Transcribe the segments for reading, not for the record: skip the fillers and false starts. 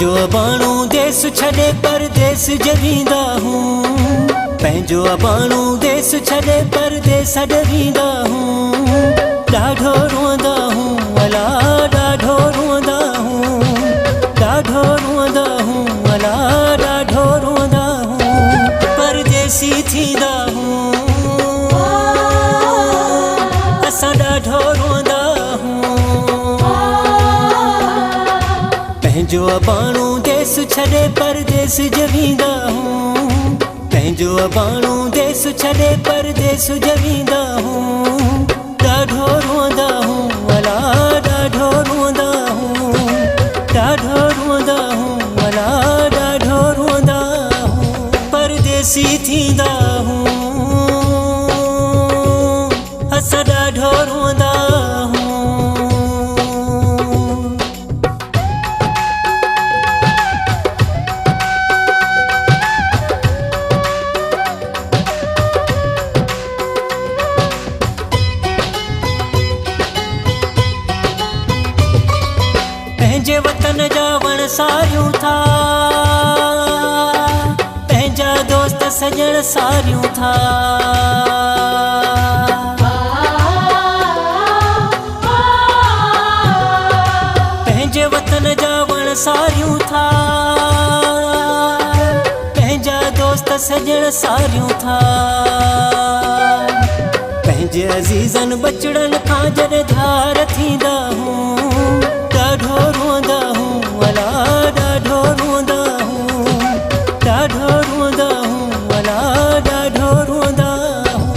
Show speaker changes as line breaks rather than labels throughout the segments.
पंहिंजो अबाणो देश छॾे परदेस जवींदा हूं। पंहिंजो अबाणो देश छॾे परदेस ॾरींदा हूं। ॾाढो रोंदा हूं अला ॾाढो रोंदा हूं। ॾाढो रोंदा हूं अला ॾाढो रोंदा हूं। परदेसी थींदा हूं असां ॾाढो रोंदा हूं। पंहिंजो अबाणो देश छॾे परदेस जवींदा हूं। पंहिंजो अबाणो देश छॾे परदेस जवींदा हूं। ॾाढो रोंदा हूं अला ॾाढो रोंदा हूं। ॾाढो रोंदा हूं अला ॾाढो रोंदा हूं। परदेसी थींदा हूं असां ॾाढो रोंदा हूं। पंहिंजे वतन जा वण सारियूं था, पंहिंजा दोस्त सजण सारियूं था। पंहिंजे वतन जा वण सारियूं था, पंहिंजा दोस्त सजण सारियूं था। पंहिंजे अज़ीज़न बचड़न खां जॾहिं धार थींदा हूं। ॾाढो रोंदा हूं अला ॾाढो रोंदा हूं। ॾाढो रोंदा हूं अला ॾाढो रोंदा हूं।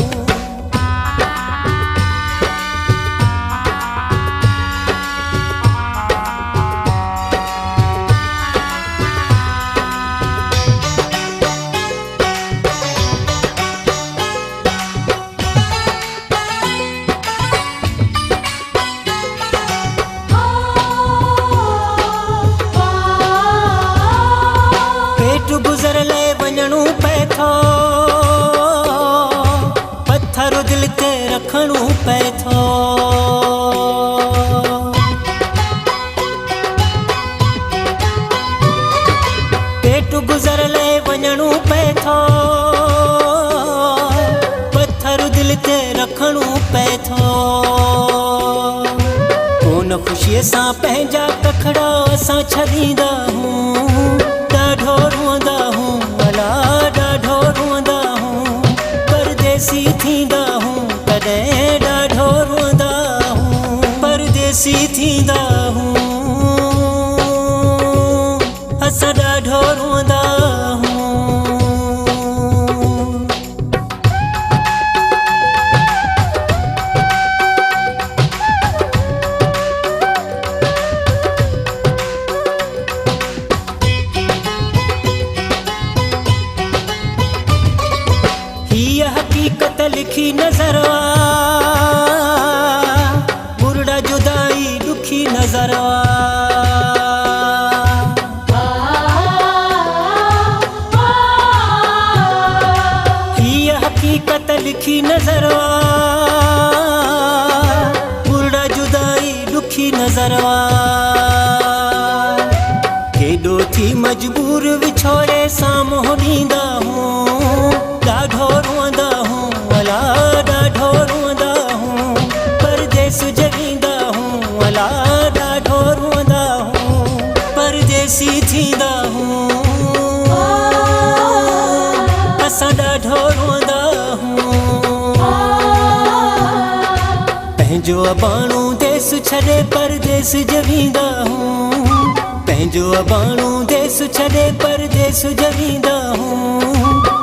गुज़र ले वञणो पए थो, पत्थर दिल ते रखणो पए थो। पेट गुज़र ले वञणो पए थो, पत्थर दिल ते रखणो पए थो। कोन ख़ुशीअ सां पंहिंजा कखड़ा असां छॾींदा हूं। ॾाढो रोंदा हूं अला ॾाढो रोंदा हूं। परदेसी थींदा हूं तॾहिं ॾाढो रोंदा हूं। परदेसी थींदा हूं असां ॾाढो रोंदा हूं। हकीकत लिखी नज़र आ, बुरड़ा जुदाई दुखी नज़र आ। हीअ हकीकत लिखी नज़र आ, बुरड़ा जुदाई दुखी नज़र आ। केॾो थी मजबूर विछोड़े साम्हूं ॾींदा हूं। ॾाढो रोंदा हूं अला ॾाढो रोंदा हूं। परदेस जवींदा हूं अला ॾाढो रोंदा हूं। परदेसी थींदा हूं असां ॾाढो रोंदा हूं। पंहिंजो अबाणो देश छॾे परदेस जवींदा हूं। पंहिंजो अबाणो देश छॾे परदेस जवींदा हूं।